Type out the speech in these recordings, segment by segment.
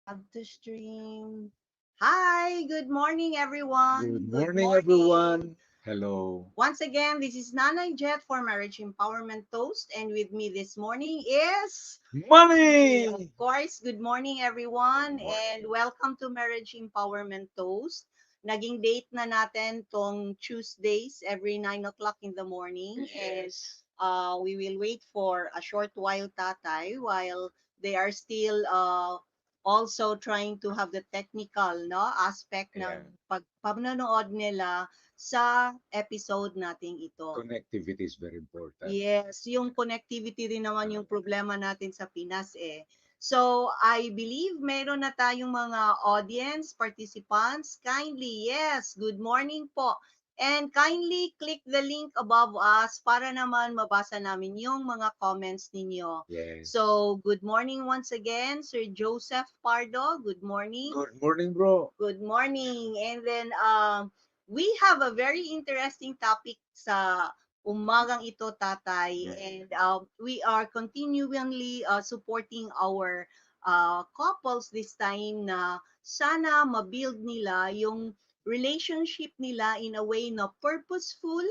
Have to stream. Hi, good morning, everyone. Good Good morning, morning. everyone. Hello. Once again, this is Nanay Jet for Marriage Empowerment Toast, and with me this morning is, of Money! course, good morning, everyone, Good and morning. welcome to Marriage Empowerment Toast. Naging date na natin tong Tuesdays every 9 o'clock in the morning, and Yes. we will wait for a short while, tatay, while they are still also trying to have the technical aspect ng Yeah. panonood nila sa episode nating ito. Connectivity is very important. Yes, yung connectivity rin naman Uh, yung problema natin sa Pinas eh. So, I believe meron na tayong mga audience participants. Kindly, yes, good morning po. And kindly click the link above us para naman mabasa namin yung mga comments ninyo. yes. So, good morning once again, Sir Joseph Pardo. Good morning. Good morning, bro. Good morning. And then we have a very interesting topic sa umagang ito, tatay. Mm. And we are continually supporting our couples this time na sana mabuild nila yung relationship nila in a way na purposeful,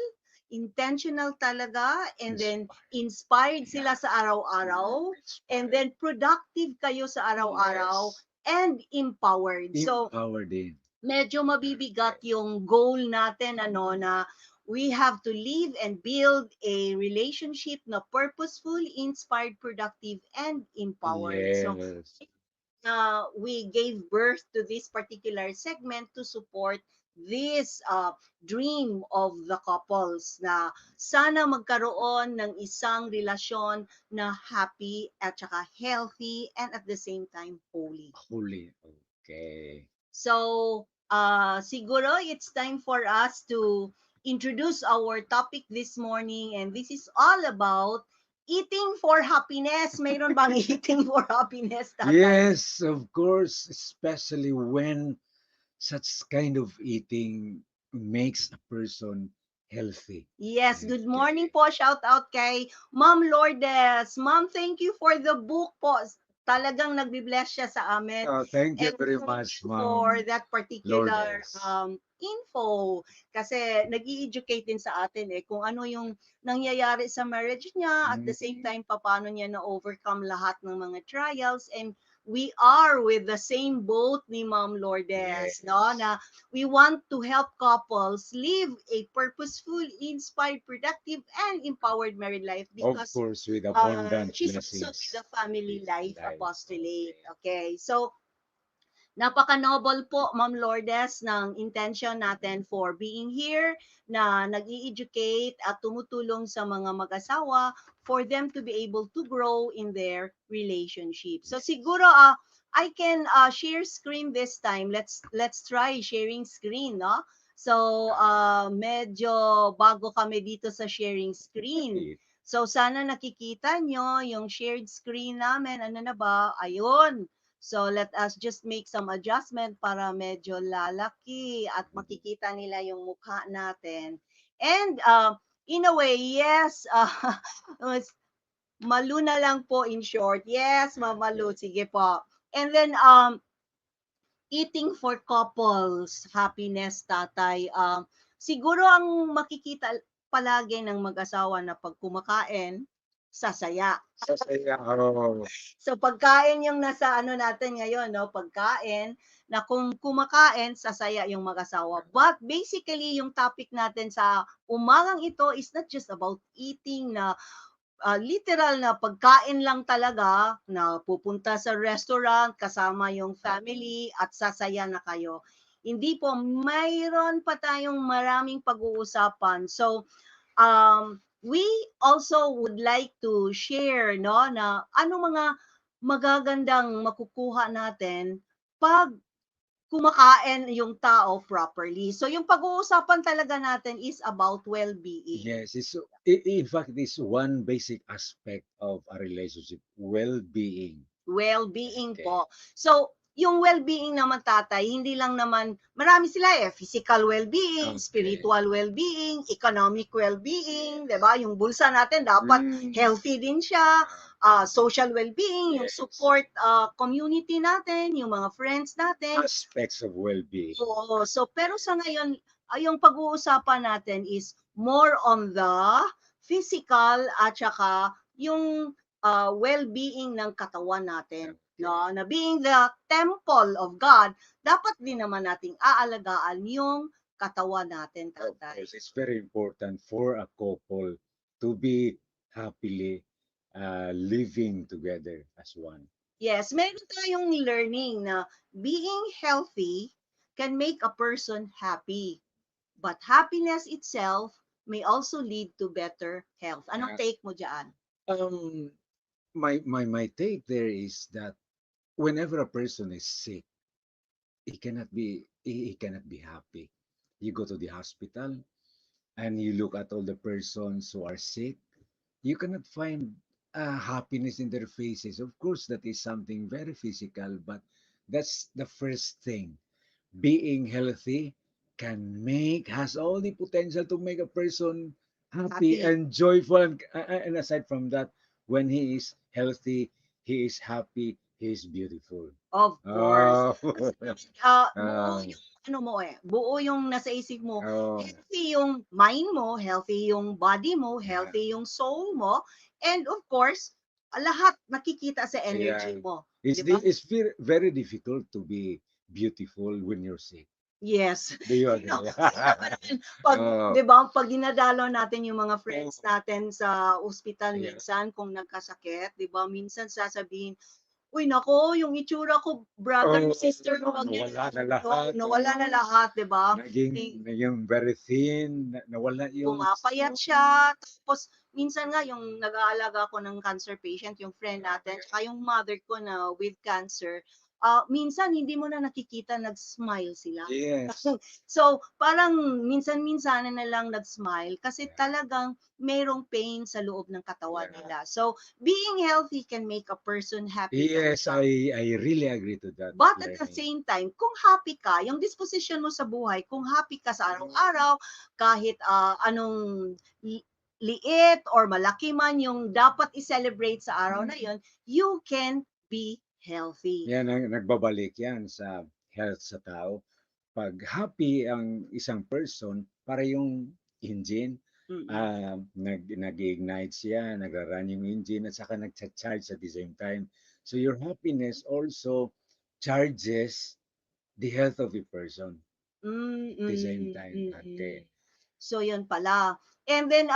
intentional talaga, and then Inspired. inspired Yeah. sila sa araw-araw, and Inspired. then productive kayo sa araw-araw, Yes. and empowered. So, Empowered in. medyo mabibigat yung goal natin na we have to live and build a relationship na purposeful, inspired, productive, and empowered. So, Yes. we gave birth to this particular segment to support this dream of the couples na sana magkaroon ng isang relasyon na happy at saka healthy and at the same time holy. Holy. Okay. So, siguro it's time for us to introduce our topic this morning, and this is all about eating for happiness. Mayroon bang eating for happiness, tatay? Yes, of course, especially when such kind of eating makes a person healthy. Yes, good morning Okay. po. Shout out kay Ma'am Lourdes. Ma'am, thank you for the book po. Talagang nagbi-bless siya sa amin. Oh, thank you And very thank much, you for Ma'am that particular Lourdes. info. Kasi nag educate din sa atin kung ano yung nangyayari sa marriage niya at the same Mm, time paano niya na-overcome lahat ng mga trials, and we are with the same boat ni Ma'am Lourdes, no? yes. Na we want to help couples live a purposeful, inspired, productive, and empowered married life Of because course, with abundant she's also with blessings. the Family Yes, Life life. Apostolate. Okay. Okay, so napaka-noble po, Ma'am Lourdes, ng intention natin for being here na nag-i-educate at tumutulong sa mga mag-asawa for them to be able to grow in their relationship. So Yes. siguro I can share screen this time. Let's try sharing screen, no? So medyo bago kami dito sa sharing screen. It, So sana nakikita nyo yung shared screen namin. Ano na ba? Ayun. So let us just make some adjustment para medyo lalaki at makikita nila yung mukha natin. And in a way, yes, Malu na lang po in short. Yes, Mamalu, okay. sige po. And then eating for couples, happiness, tatay. Siguro ang makikita palagi ng mag-asawa na pag kumakain, sasaya. Sasaya. Oh, So pagkain yung nasa ano natin ngayon, no? Pagkain na kung kumakain, sasaya yung mag-asawa. But basically, yung topic natin sa umagang ito is not just about eating na literal na pagkain lang talaga na pupunta sa restaurant kasama yung family at sasaya na kayo. Hindi po, mayroon pa tayong maraming pag-uusapan. So, we also would like to share no na ano mga magagandang makukuha natin pag kumakain yung tao properly. So yung pag-uusapan talaga natin is about well-being. yes. In fact, it's one basic aspect of a relationship, well-being. Well-being Okay. po. So yung well-being naman tatay, hindi lang naman, marami sila eh, physical well-being, Okay. spiritual well-being, economic well-being, di ba? Yung bulsa natin dapat healthy din siya, social well-being, yung Yes. support community natin, yung mga friends natin. Aspects of well-being. Oo, so pero sa ngayon, yung pag-uusapan natin is more on the physical at saka yung well-being ng katawan natin. No, na being the temple of God, dapat din naman nating aalagaan yung katawan natin, Of tatay. course, it's very important for a couple to be happily living together as one. Yes, meron tayong learning na being healthy can make a person happy. But happiness itself may also lead to better health. Anong Yeah. take mo diyan? Um, my take there is that whenever a person is sick, he cannot be happy. You go to the hospital and you look at all the persons who are sick, you cannot find happiness in their faces. Of course, that is something very physical, but that's the first thing. Being healthy has all the potential to make a person happy Happy. and joyful. And aside from that, when he is healthy, he is happy, he is beautiful. Of course. Oh, Kasi, buo oh, yung ano mo eh, buo yung nasa isip mo, oh, healthy yung mind mo, healthy yung body mo, yeah, healthy yung soul mo, and of course, lahat nakikita sa energy yeah. mo, It's di ba? it's very difficult to be beautiful when you're sick. Yes. Do you Sino, agree? sino ba naman, pag, Oh, di ba, pag dinadalaw natin yung mga friends natin sa ospital yeah. minsan kung nagkasakit, di ba, minsan sasabihin, uy, nako, yung itsura ko, brother, Oh, sister, wag niyo nawala na no, lahat. nawala na lahat, di ba? Naging very thin, nawala yung Pumapayat siya, tapos minsan nga yung nag-aalaga ako ng cancer patient, yung friend natin, tsaka yung mother ko na with cancer, minsan hindi mo na nakikita nag-smile sila. yes. So, parang minsan-minsan na lang nag-smile kasi talagang mayroong pain sa loob ng katawan Yeah. nila. So, being healthy can make a person happy Yes, talaga. I really agree to that, But at the Lenny. same time, kung happy ka, yung disposition mo sa buhay, kung happy ka sa araw-araw, kahit anong liit or malaki man yung dapat i-celebrate sa araw na yon, you can be healthy. Yan ang nagbabalik yan sa health sa tao. Pag happy ang isang person, para yung engine, Mm-mm. nag-ignite siya, nagra-run yung engine, at saka nag-charge at the same time. So your happiness also charges the health of the person at the same Mm, time. mm. Okay. So, yun pala. And then,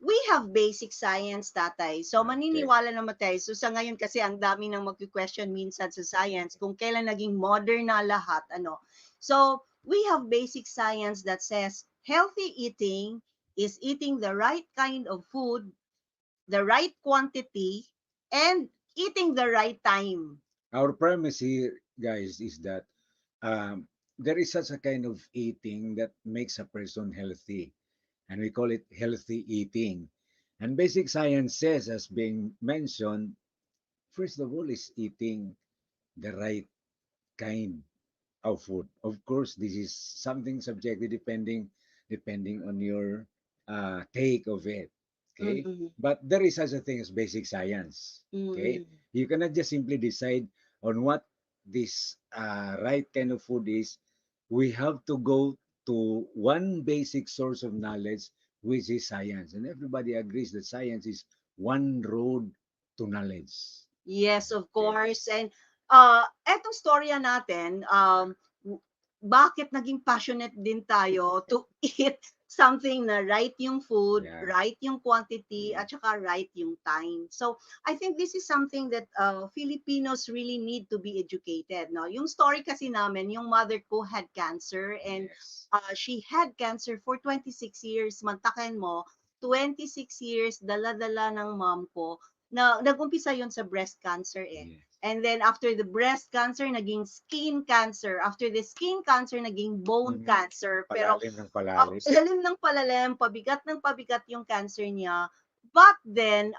we have basic science, tatay. So, Okay. maniniwala naman tayo. So, sa ngayon kasi, ang dami nang magki-question minsan sa science kung kailan naging modern na lahat, ano. So, we have basic science that says healthy eating is eating the right kind of food, the right quantity, and eating the right time. Our premise here, guys, is that there is such a kind of eating that makes a person healthy, and we call it healthy eating. And basic science says, as being mentioned, first of all, is eating the right kind of food. Of course, this is something subjective depending on your take of it. Okay, Mm-mm. but there is such a thing as basic science. Okay, Mm-mm. you cannot just simply decide on what this right kind of food is. We have to go to one basic source of knowledge, which is science, and everybody agrees that science is one road to knowledge. Yes, of Okay. course. And etong storya natin, bakit naging passionate din tayo to eat something na right yung food, Yeah. right yung quantity, at saka right yung time. So, I think this is something that Filipinos really need to be educated. No? Yung story kasi namin, yung mother ko had cancer and Yes. she had cancer for 26 years. Mantakin mo, 26 years, dala-dala ng mom ko na nag-umpisa yon sa breast cancer eh. Yes. And then after the breast cancer, naging skin cancer. After the skin cancer, naging bone Mhm. cancer. Pero Palalim ng palalim. lalim ng palalim, pabigat ng pabigat yung cancer niya. But then,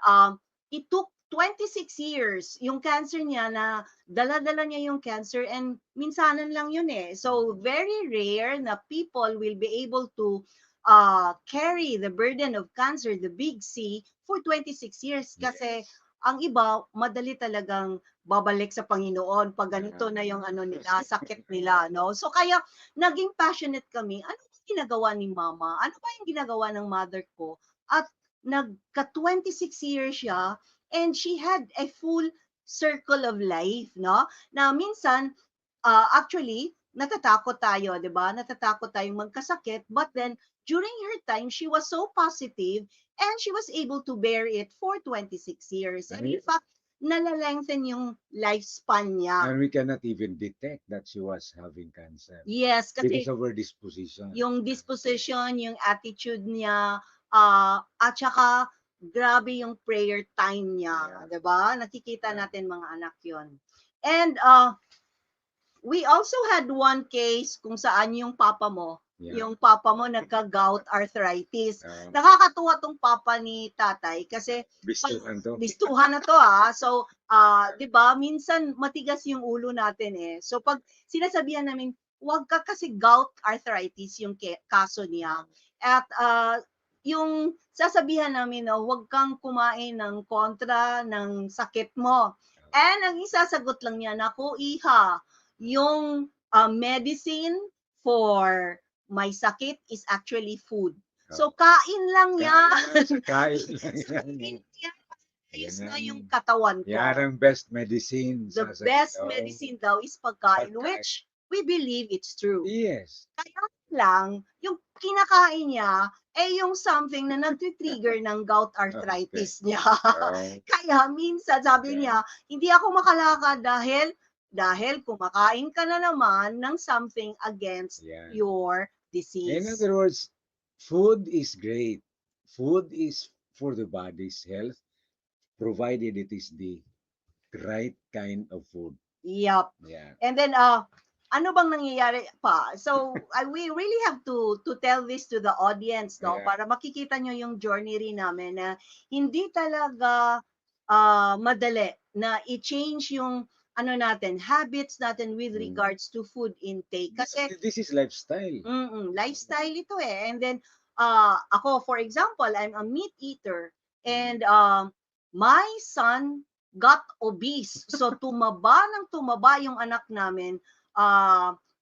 it took 26 years yung cancer niya, na dala-dala niya yung cancer, and minsanan lang yun eh. So very rare na people will be able to carry the burden of cancer, the big C, for 26 years. Kasi Yes. ang iba, madali talagang babalik sa Panginoon pag ganito na yung ano nila, sakit nila, no? So kaya naging passionate kami. Ano ba ginagawa ni mama? Ano ba yung ginagawa ng mother ko? At nagka 26 years siya, and she had a full circle of life, no? Na minsan, actually, natatakot tayo, di ba? Natatakot tayong magkasakit, but then, during her time, she was so positive, and she was able to bear it for 26 years. And in And, fact, nalalengthen yung lifespan niya. and we cannot even detect that she was having cancer Yes, because kasi of her disposition. yung disposition, yung attitude niya, at saka grabe yung prayer time niya, Yeah. 'di ba? Nakikita Yeah. natin mga anak 'yon. And we also had one case kung saan Yeah. yung papa mo nagka-gout arthritis. Uh, Nakakatuwa tong papa ni tatay kasi pag Bistuhan to. listuhan na to So, 'di ba, minsan matigas yung ulo natin eh. So pag sinasabihan namin, wag ka kasi gout arthritis yung kaso niya. At yung sasabihan namin, no, wag kang kumain ng kontra ng sakit mo. And ang isasagot lang niya, naku, iha, yung medicine for my sakit is actually food. So, Oh. kain lang yan. Kain lang So, yan. kain yan. Ayos na yung Yan. katawan Yan ko. ang best medicine The sa sakit. best Oh, medicine daw is pagkain, pagkain. which we believe it's true. Yes. Kaya lang, yung kinakain niya, yung something na nagti-trigger ng gout Okay. arthritis niya. Oh, Kaya minsan sabi okay. niya, hindi ako makalakad dahil kumakain ka na naman ng something against Yan. your In disease. other words, food is great. Food is for the body's health, provided it is the right kind of food. Yup. Yeah. And then ano bang nangyayari pa? So we really have to tell this to the audience, no, Yeah. para makikita nyo yung journey rin namin na hindi talaga madali na i-change yung ano natin, habits natin with Mm. regards to food intake. Kasi This is lifestyle. lifestyle ito eh. And then, ako, for example, I'm a meat eater. And my son got obese. So, tumaba ng tumaba yung anak namin.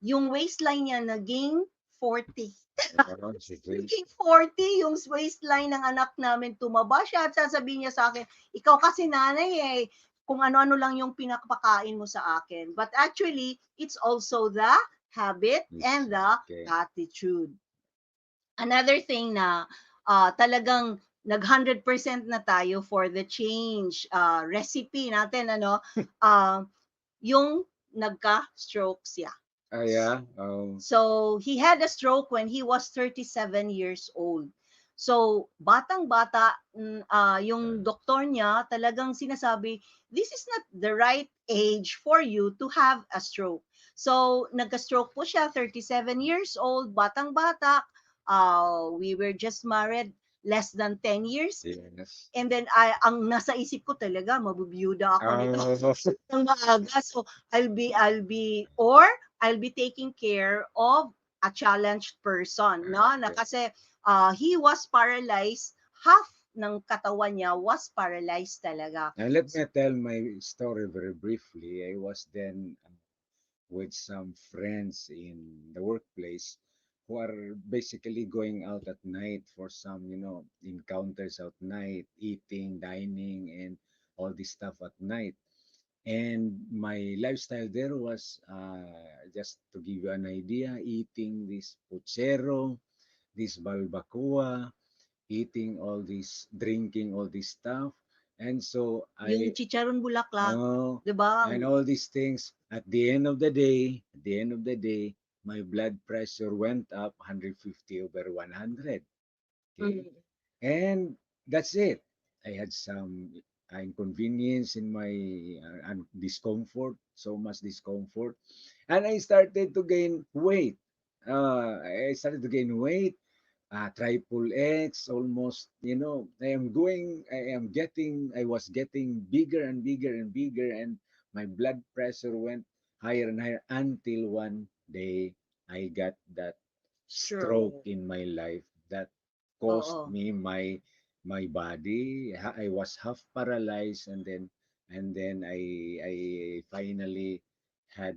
Yung waistline niya naging 40. Oh, sige. Naging 40 yung waistline ng anak namin. Tumaba siya at sasabihin niya sa akin, ikaw kasi nanay eh, kung ano-ano lang yung pinapakain mo sa akin. But actually, it's also the habit Yes. and the Okay. attitude. Another thing na talagang nag 100% na tayo for the change recipe natin, ano, yung nagka-stroke siya. Ah, yeah. Oh, So he had a stroke when he was 37 years old. So batang-bata, yung doktor niya talagang sinasabi, this is not the right age for you to have a stroke. So nagka-stroke po siya, 37 years old, batang-bata. We were just married less than 10 years. yes. And then ang nasa isip ko talaga, mabubiyuda ako nito Oh, ng maaga. So I'll be taking care of a challenged person, no? Na okay. kasi he was paralyzed, half ng katawan niya was paralyzed talaga. Now let me tell my story very briefly. I was then with some friends in the workplace who are basically going out at night for some, encounters at night, eating, dining, and all this stuff at night. And my lifestyle there was, just to give you an idea, eating this puchero, this balbacoa, eating all this, drinking all this stuff. And so Yung chicharon bulaklak, oh, 'di ba? and all these things, at the end of the day, my blood pressure went up 150 over 100. Okay. Mm. And that's it. I had some inconvenience in my discomfort, so much discomfort. And I started to gain weight. I started to gain weight. triple X, almost, I was getting bigger and bigger and bigger, and my blood pressure went higher and higher until one day I got that stroke True. in my life that caused Oo. me my body. I was half paralyzed, and then I finally had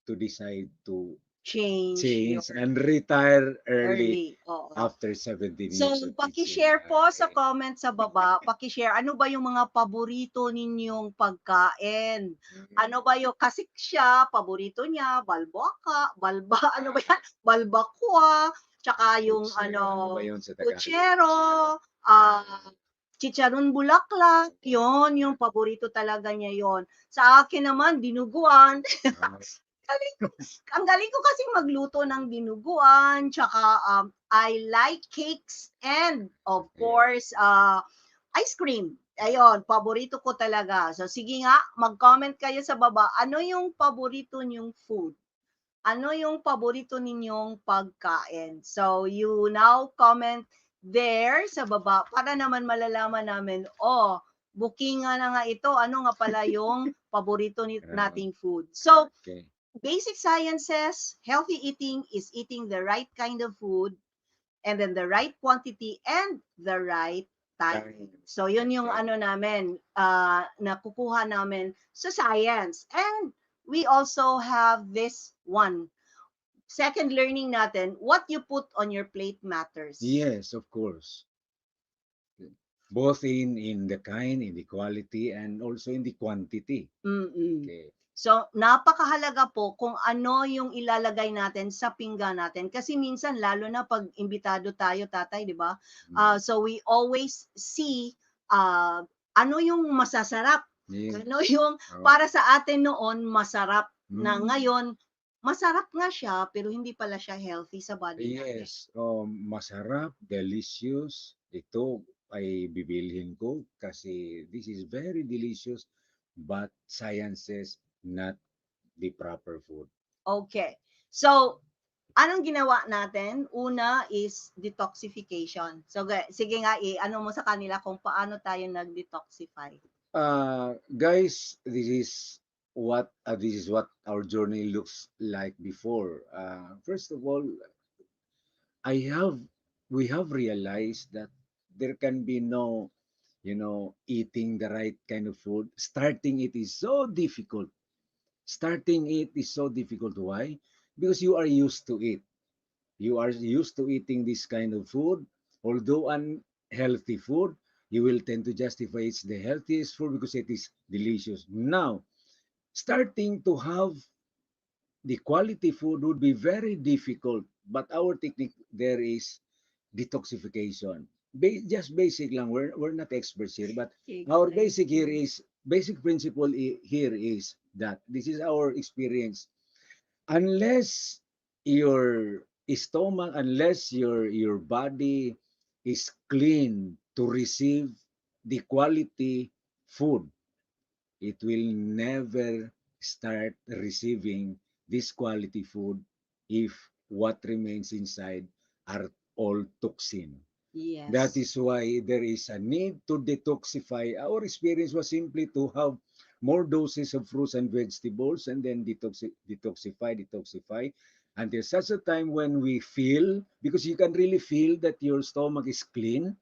to decide to Change your change and retire early early, oo. after 17 So, years of teaching. paki-share po sa Okay. comment sa baba, paki-share ano ba yung mga paborito ninyong pagkain? Mm. Ano ba yung kasi siya paborito niya balba ano ba yan, balbakwa, tsaka yung Ano ba ano, yun sa Tagalog? puchero, chicharon bulaklak, yon yung Yeah. paborito talaga niya yon. Sa akin naman dinuguan. Ah, Galing ko ang galing ko kasing magluto ng dinuguan, tsaka, I like cakes and of yeah. course, ice cream. Ayun, paborito ko talaga. So sige nga, mag-comment kayo sa baba, ano yung paborito niyong food? Ano yung paborito ninyong pagkain? So you now comment there sa baba para naman malalaman namin, oh, bookingan na nga ito, ano nga pala yung paborito Ah, nating food. So okay. basic science says healthy eating is eating the right kind of food and then the right quantity and the right time. Time. So yun yung Okay. ano namin, nakukuha namin sa science. And we also have this one. Second learning natin, what you put on your plate matters. Yes, of course. Both in the kind, in the quality, and also in the quantity. Mm. Okay. So, napakahalaga po kung ano yung ilalagay natin sa pinggan natin. Kasi minsan, lalo na pag imbitado tayo, tatay, di ba? Mm. So, we always see ano yung masasarap. Ano Yes. yung Oh. para sa atin noon, masarap na Mm. ngayon, masarap nga siya, pero hindi pala siya healthy sa body natin. Yes, masarap, delicious. Ito ay bibilhin ko kasi this is very delicious, but science says not the proper food. Okay. So, anong ginawa natin? Una is detoxification. So, sige nga, ano mo sa kanila kung paano tayo nag-detoxify. Guys, this is what our journey looks like before. First of all, I have we have realized that there can be no, eating the right kind of food. Starting it is so difficult. Starting it is so difficult. Why? Because you are used to it. You are used to eating this kind of food. Although unhealthy food, you will tend to justify it's the healthiest food because it is delicious. Now, starting to have the quality food would be very difficult. But our technique there is detoxification. Just basic lang. We're not experts here, but our Explain. basic principle here is that this is our experience. Unless your unless your body is clean to receive the quality food, it will never start receiving this quality food if what remains inside are all toxin. That Yes. is why there is a need to detoxify. Our experience was simply to have more doses of fruits and vegetables and then detoxify until such a time when we feel, because you can really feel that your stomach is clean,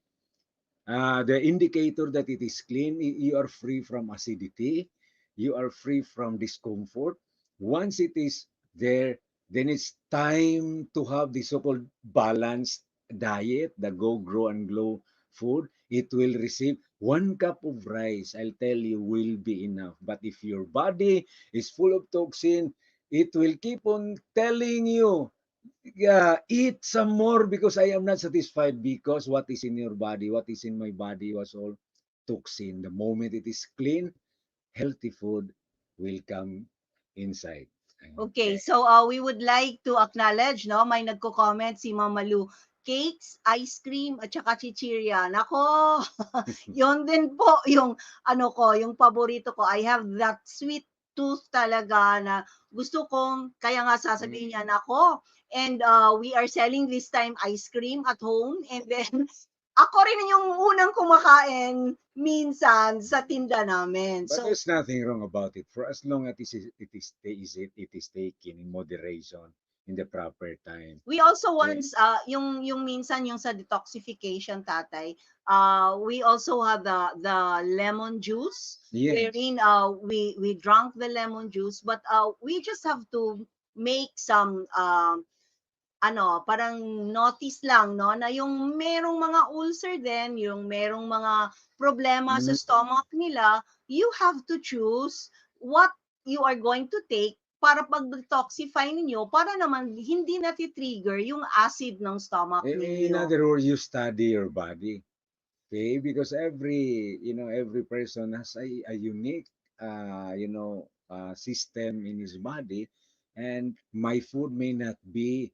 the indicator that it is clean, you are free from acidity, you are free from discomfort. Once it is there, then it's time to have the so-called balanced diet, the go, grow, and glow food. It will receive 1 cup of rice, I'll tell you, will be enough. But if your body is full of toxin, it will keep on telling you, yeah, eat some more because I am not satisfied, because what is in your body, what is in my body was all toxin. The moment it is clean, healthy food will come inside. Okay, Okay. so we would like to acknowledge, no, may nagko-comment si Mama Lu, cakes, ice cream, at saka chichirya. Nako, yon din po yung ano ko, yung paborito ko. I have that sweet tooth talaga na gusto kong, kaya nga sasabihin niya, Mm. nako, and we are selling this time ice cream at home, and then ako rin yung unang kumakain minsan sa tinda namin. But So there's nothing wrong about it for as long as it is taken in moderation in the proper time. we also Okay? once yung minsan yung sa detoxification, tatay, we also have the lemon juice, Yes. wherein we drank the lemon juice, but we just have to make some ano, parang notice lang, no, na yung merong mga ulcer din, yung merong mga problema sa Mm. stomach nila, you have to choose what you are going to take para pag-detoxify ninyo, para naman hindi nati-trigger yung acid ng stomach In ninyo. other words, you study your body. Okay? Because every person has a unique, system in his body, and my food may not be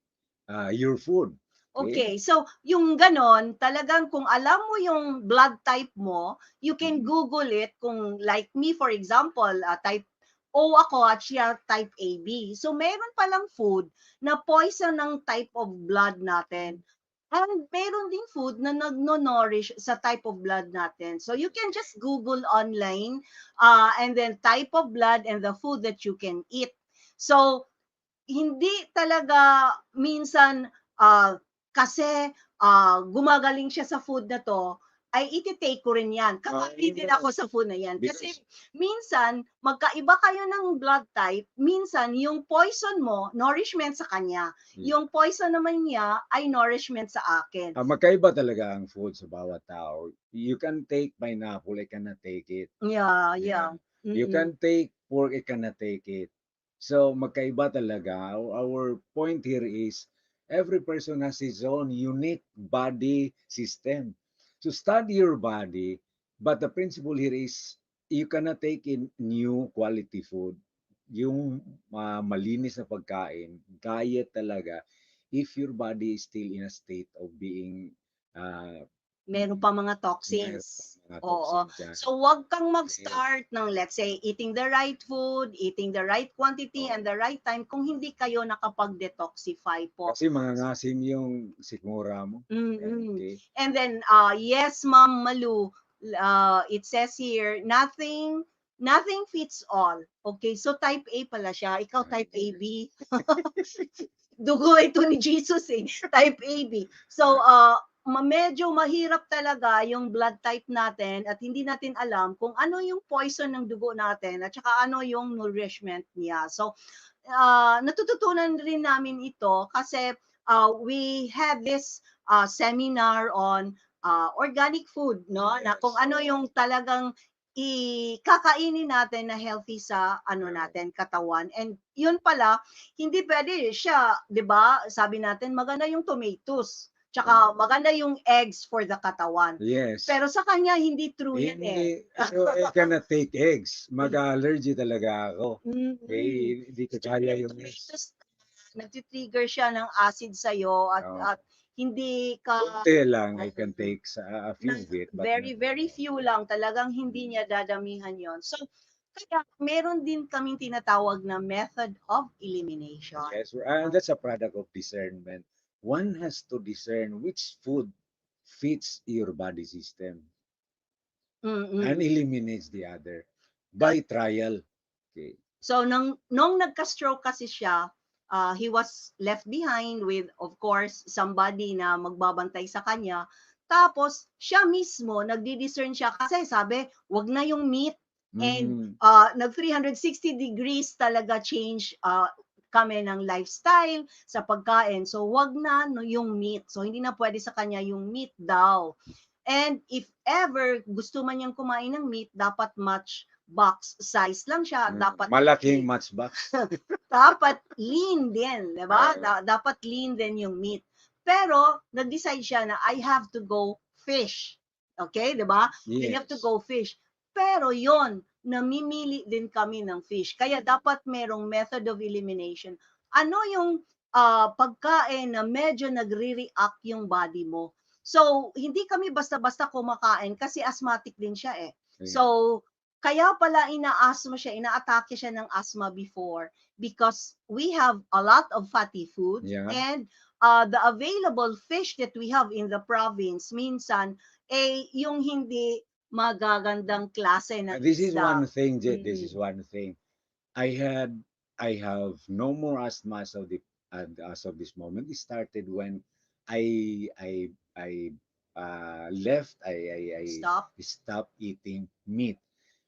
your food. Okay? Okay, so yung gano'n, talagang kung alam mo yung blood type mo, you can Mhm. Google it. Kung like me, for example, type O ako at siya type AB. So meron palang food na poison ng type of blood natin. And meron ding food na nagno-nourish sa type of blood natin. So you can just Google online, and then type of blood and the food that you can eat. So hindi talaga minsan, kasi, gumagaling siya sa food na 'to, ay ite-take ko rin 'yan. Kakain din ako Yes. sa food na 'yan. Kasi Because minsan magkaiba kayo ng blood type, minsan yung poison mo nourishment sa kanya, yeah. yung poison naman niya ay nourishment sa akin. Magkaiba talaga ang food sa bawat tao. You can take pineapple, I cannot take it. Yeah, yeah. Yeah. You Mm. can take pork, I cannot take it. So magkaiba talaga. Our point here is every person has his own unique body system. So study your body, but the principle here is you cannot take in new quality food. Yung malinis na pagkain, diet talaga, if your body is still in a state of being uh, Meron pa mga meron toxins. pang mga Oo. toxin dyan. So, wag kang Okay. mag-start ng, let's say, eating the right food, eating the right quantity Oh. and the right time kung hindi kayo nakapag-detoxify po. Kasi mangangasim yung sikmura mo. Mm. Okay. And then, yes, Ma'am Malu, it says here, nothing fits all. Okay, so type A pala siya. Ikaw type Yes. AB. Dugo ito ni Jesus eh, type AB. So, medyo mahirap talaga yung blood type natin at hindi natin alam kung ano yung poison ng dugo natin at saka ano yung nourishment niya. So, natututunan rin namin ito kasi we had this seminar on organic food, no? Na kung Yes. ano yung talagang kakainin natin na healthy sa ano Correct. natin katawan. And yun pala, hindi pwede siya, 'di ba? Sabi natin maganda yung tomatoes, tsaka maganda yung eggs for the katawan. Yes. Pero sa kanya hindi true yan Hindi, eh. so I cannot take eggs. Mag-allergy talaga ako. Mm. Eh, hindi ko kaya yung eggs. Tomatoes, nagti-trigger siya ng acid sa'yo Oh, at hindi ka konti lang I can mm, take a na few bit, but very, not very few lang, talagang hindi mm. niya dadamihan yon. So, kaya meron din kaming tinatawag na method of elimination. Yes, and that's a product of discernment. One has to discern which food fits your body system and Mm. eliminates the other by trial. Okay. So nung nagka-stroke kasi siya, he was left behind with of course somebody na magbabantay sa kanya. Tapos siya mismo nagdi-discern siya kasi sabi, wag na yung meat, and Mm, nag 360 degrees talaga change kami ng lifestyle sa pagkain. So wag na no, yung meat. So hindi na pwede sa kanya yung meat daw. And if ever gusto man niyang kumain ng meat, dapat match box size lang siya, dapat malaking matchbox. dapat lean din, 'di ba? Uh, Dapat lean din yung meat. Pero nag-decide siya na I have to go fish. Okay, 'di ba? I have to yes. go fish. Pero 'yon, namimili din kami ng fish. Kaya dapat merong method of elimination. Ano yung pagkain na medyo nagre-react yung body mo? So, hindi kami basta-basta kumakain kasi asthmatic din siya eh. Yeah. So, kaya pala ina-asthma siya, inaatake siya ng asthma before because we have a lot of fatty foods Yeah. and the available fish that we have in the province minsan yung hindi magagandang klase ng This is isda. one thing, Jet. This is Mm. one thing. I had, I have no more asthma as of the as of this moment. It started when I left. I Stop. stopped eating meat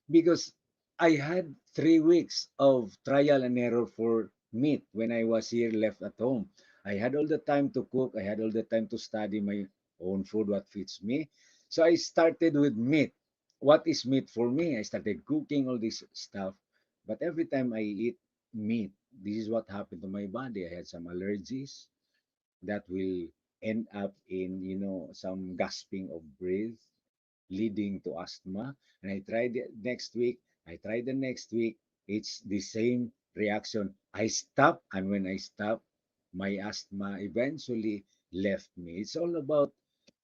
because I had 3 weeks of trial and error for meat when I was here left at home. I had all the time to cook. I had all the time to study my own food, what fits me. So I started with meat. What is meat for me? I started cooking all this stuff. But every time I eat meat, this is what happened to my body. I had some allergies that will end up in, some gasping of breath leading to asthma. And I tried it next week. I tried the next week. It's the same reaction. I stopped, and when I stopped, my asthma eventually left me. It's all about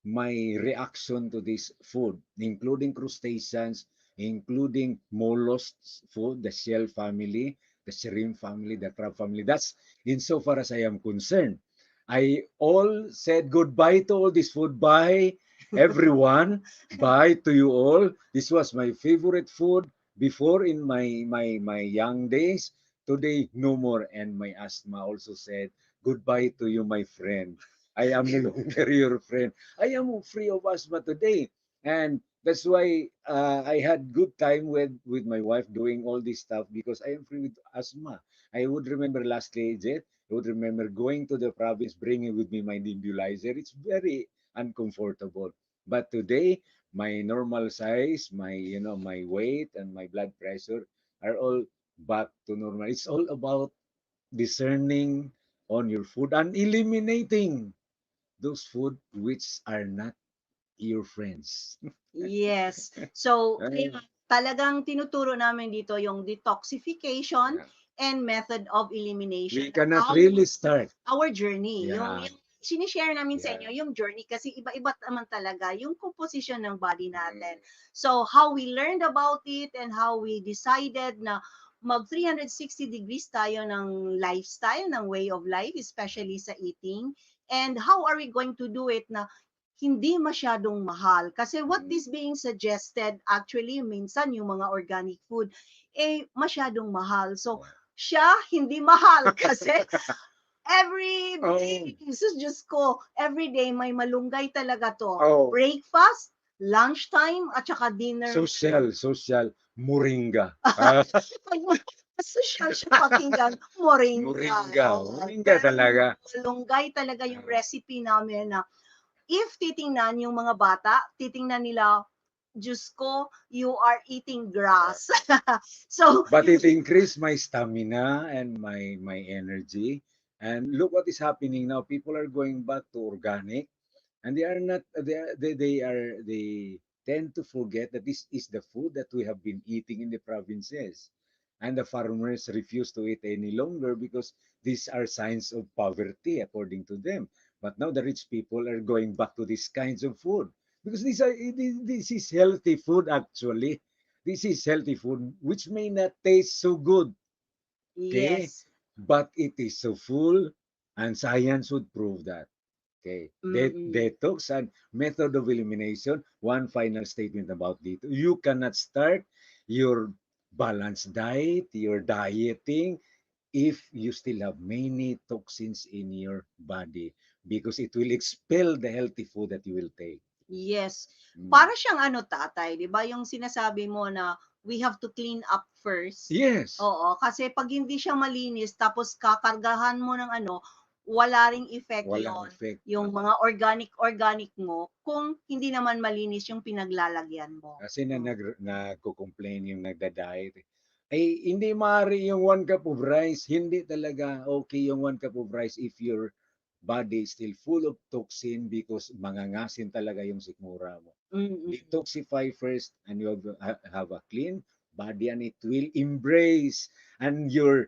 my reaction to this food, including crustaceans, including mollusks food, the shell family, the shrimp family, the crab family. That's insofar as I am concerned. I all said goodbye to all this food. Bye, everyone. Bye to you all. This was my favorite food before in my young days. Today, no more. And my asthma also said goodbye to you, my friend. I am no longer your friend. I am free of asthma today. And that's why I had good time with my wife doing all this stuff because I am free with asthma. I would remember lastly, Jet, I would remember going to the province, bringing with me my nebulizer. It's very uncomfortable. But today, my normal size, my weight and my blood pressure are all back to normal. It's all about discerning on your food and eliminating those food which are not your friends. Yes. So, Uh, kaya talagang tinuturo namin dito yung detoxification yeah. and method of elimination We ng cannot really start. our journey. Yeah. Yung sinishare namin sa Yeah. inyo yung journey kasi iba-iba naman talaga yung composition ng body natin. Mm. So, how we learned about it and how we decided na mag 360 degrees tayo ng lifestyle, ng way of life, especially sa eating. And how are we going to do it na hindi masyadong mahal. Kasi what Mm. is being suggested actually minsan yung mga organic food masyadong mahal. So Yeah. siya hindi mahal kasi every Oh. day, Jesus Diyos ko, every day may malunggay talaga to. Oh. Breakfast, lunchtime, at saka dinner. Social, moringa. Ah. Pag social siya pakinggan, moringa. Moringa. Oo. Moringa Pero talaga. malunggay talaga yung Ah. recipe namin na if titingnan yung mga bata, titingnan nila, Diyos ko, you are eating Ah. grass. So, But yung it increased my stamina and my energy. And look what is happening now. People are going back to organic, and they are not. They tend to forget that this is the food that we have been eating in the provinces, and the farmers refuse to eat any longer because these are signs of poverty, according to them. But now the rich people are going back to these kinds of food because this is healthy food actually. This is healthy food, which may not taste so good, okay? yes. But it is so full, and science would prove that. Okay. Mm-mm. Detox and method of elimination. One final statement about detox. You cannot start your balanced diet, your dieting, if you still have many toxins in your body because it will expel the healthy food that you will take. Yes. Mm. Para siyang ano tatay, 'di ba yung sinasabi mo na we have to clean up first. Yes. Oo, kasi 'pag hindi siya malinis tapos kakargahan mo ng ano, wala ring effect Walang yon effect. yung mga organic mo kung hindi naman malinis yung pinaglalagyan mo. Kasi nagko-complain yung nagda-diet. Ay, hindi maaari yung 1 cup of rice. Hindi talaga okay yung 1 cup of rice if your body is still full of toxin because mangangasin talaga yung sikmura mo. Mm. Detoxify first and you have a clean body and it will embrace and your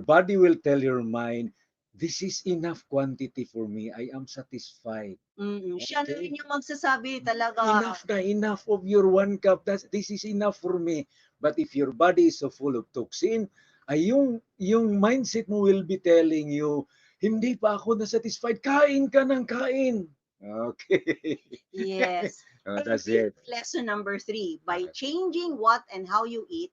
body will tell your mind this is enough quantity for me. I am satisfied. Siya na Okay? rin yung magsasabi talaga. Enough na, enough of your 1 cup. This is enough for me. But if your body is so full of toxin, ay yung mindset mo will be telling you, hindi pa ako na-satisfied. Kain ka ng kain. Okay. Yes. And That's this it. is lesson number 3. By Okay. changing what and how you eat,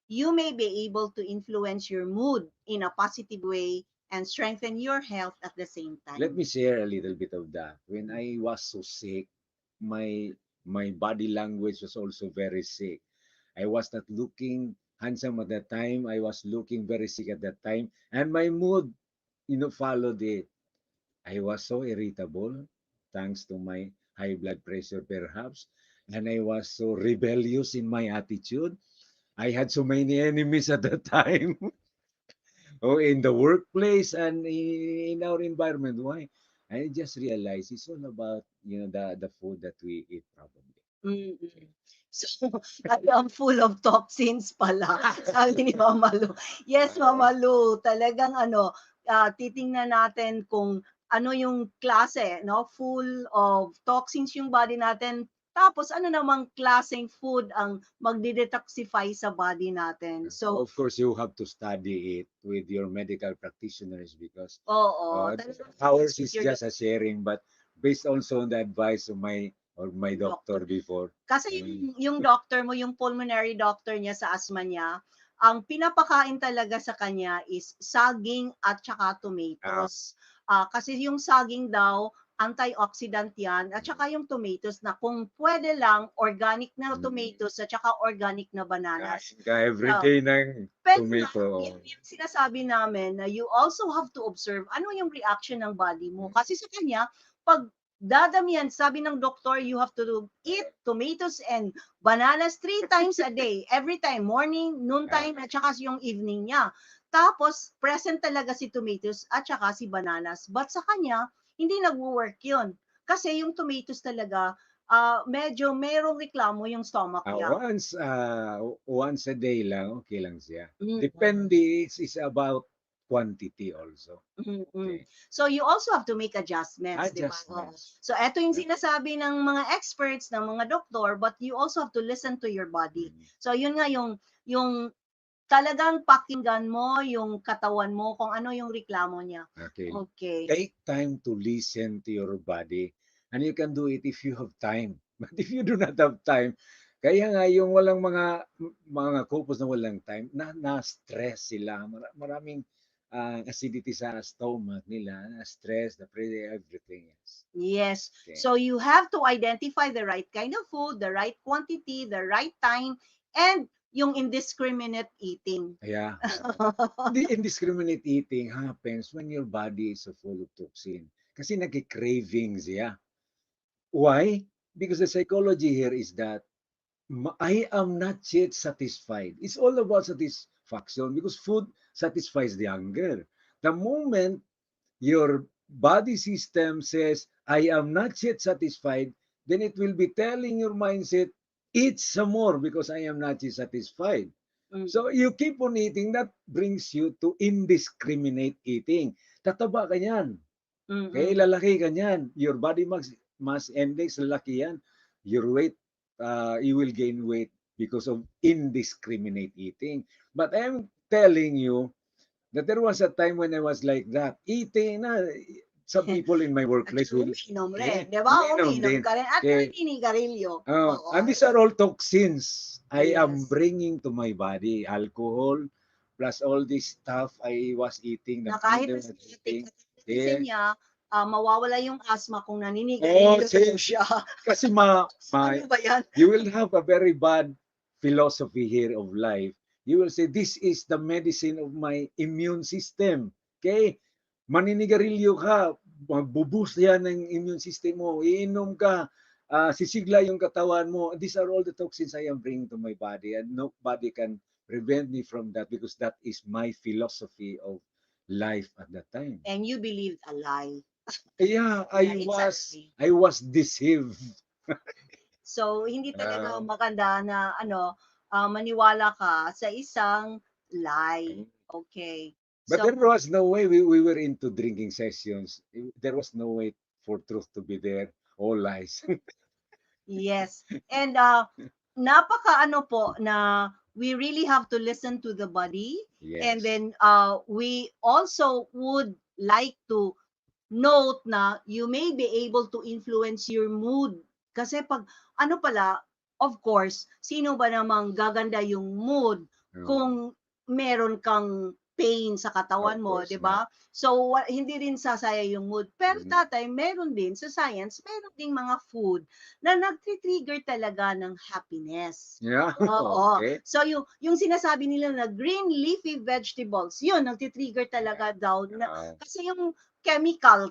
you may be able to influence your mood in a positive way and strengthen your health at the same Let time. me share a little bit of that. When I was so sick, my my body language was also very sick. I was not looking handsome at that time. I was looking very sick at that time, and my mood, followed it. I was so irritable, thanks to my high blood pressure, perhaps, and I was so rebellious in my attitude. I had so many enemies at that time. Oh, in the workplace and in our environment. Why? I just realized it's all about the food that we eat probably. Mm. So, I am full of toxins pala, sabi ni Mama Lu. Yes, Okay. Mama Lu, talagang ano, titingnan natin kung ano yung klase, no? Full of toxins yung body natin. Tapos ano namang klaseng food ang magde-detoxify sa body natin. So, Of course, you have to study it with your medical practitioners because oo, uh, talagang ours with is your just a sharing, but based also on the advice of my doctor. doctor before. Kasi And yung doctor mo, yung pulmonary doctor niya sa asthma niya, ang pinapakain talaga sa kanya is saging at saka uh, tomatoes. Kasi yung saging daw, antioxidant yan, at mm, saka yung tomatoes na kung pwede lang, organic na mm, tomatoes at saka organic na bananas. kain ka Ah, everyday ng Pwede lang, tomato. yun yung sinasabi namin na you also have to observe ano yung reaction ng body mo. Mm, Kasi sa kanya, 'pag dadamihan, sabi ng doktor, you have to eat tomatoes and bananas 3 times a day. Every time, morning, ah, noontime, at saka yung evening niya. Tapos, present talaga si tomatoes at saka si bananas. But sa kanya, hindi nagwo-work yun. Kasi yung tomatoes talaga, medyo merong reklamo yung stomach niya. once a day lang, okay lang siya. Mm. Depende, is about quantity also. Mm. Okay. So you also have to make adjustments, 'di ba? Oo. Adjustments. So eto yung sinasabi ng mga experts, ng mga doktor, but you also have to listen to your body. Mm. So yun nga yung talagang pakinggan mo yung katawan mo kung ano yung reklamo niya. Okay. Okay. Take time to listen to your body. And you can do it if you have time. But if you do not have time, kaya nga yung walang mga couples na walang time, na-stress sila. Maraming acidity sa stomach nila, na-stress, the pressure, everything. Yes. Yes. Okay. So you have to identify the right kind of food, the right quantity, the right time, and yung indiscriminate eating. Yeah. The indiscriminate eating happens when your body is so full of toxin. Kasi nagki-cravings, yeah. Why? Because the psychology here is that I am not yet satisfied. It's all about satisfaction because food satisfies the hunger. The moment your body system says, I am not yet satisfied, then it will be telling your mindset, eat some more because I am not yet satisfied. Mm. So you keep on eating, that brings you to indiscriminate eating. Tataba ka niyan. Okay, Mm. lalaki ka niyan. Your body mass index, lalaki yan. Your weight, you will gain weight because of indiscriminate eating. But I'm telling you that there was a time when I was like that. Eating na, some people in my At workplace saka will, umiinom rin, yeah, 'di ba? umiinom Umiinom din. ka rin at Okay. naninigarilyo. Oo. And these are all toxins I am Yes. bringing to my body. Alcohol, plus all this stuff I was eating, the Na food kahit I was asthmatic eating. kasi Yeah. niya, mawawala yung asthma kung Oh, naninigarilyo daw see, siya. kasi Ano ba yan? you will have a very bad philosophy here of life. You will say, this is the medicine of my immune system. Okay? Maninigarilyo ka, magbuboost yan ng immune system mo, iinom ka, sisigla yung katawan mo. These are all the toxins I am bringing to my body and nobody can prevent me from that because that is my philosophy of life at that time. And you believed a lie. Yeah, Yeah, it's a lie. I was deceived. So, hindi talaga Uh, maganda na ano, maniwala ka sa isang lie. Okay. But So there was no way we were into drinking sessions. There was no way for truth to be there. All lies. yes. And napaka ano po na we really have to listen to the body, and Yes. then we also would like to note na you may be able to influence your mood. Kasi pag ano pala, of course, sino ba namang gaganda yung mood No, kung meron kang pain sa katawan of mo, course 'di not. ba? So hindi rin sasaya yung mood. Pero Mm. tatay, meron din sa science, meron ding mga food na nagti-trigger talaga ng happiness. Yeah. Oo. Okay. So yung sinasabi nila na green leafy vegetables, yun nagti-trigger Yeah. talaga daw na Uh, kasi yung chemical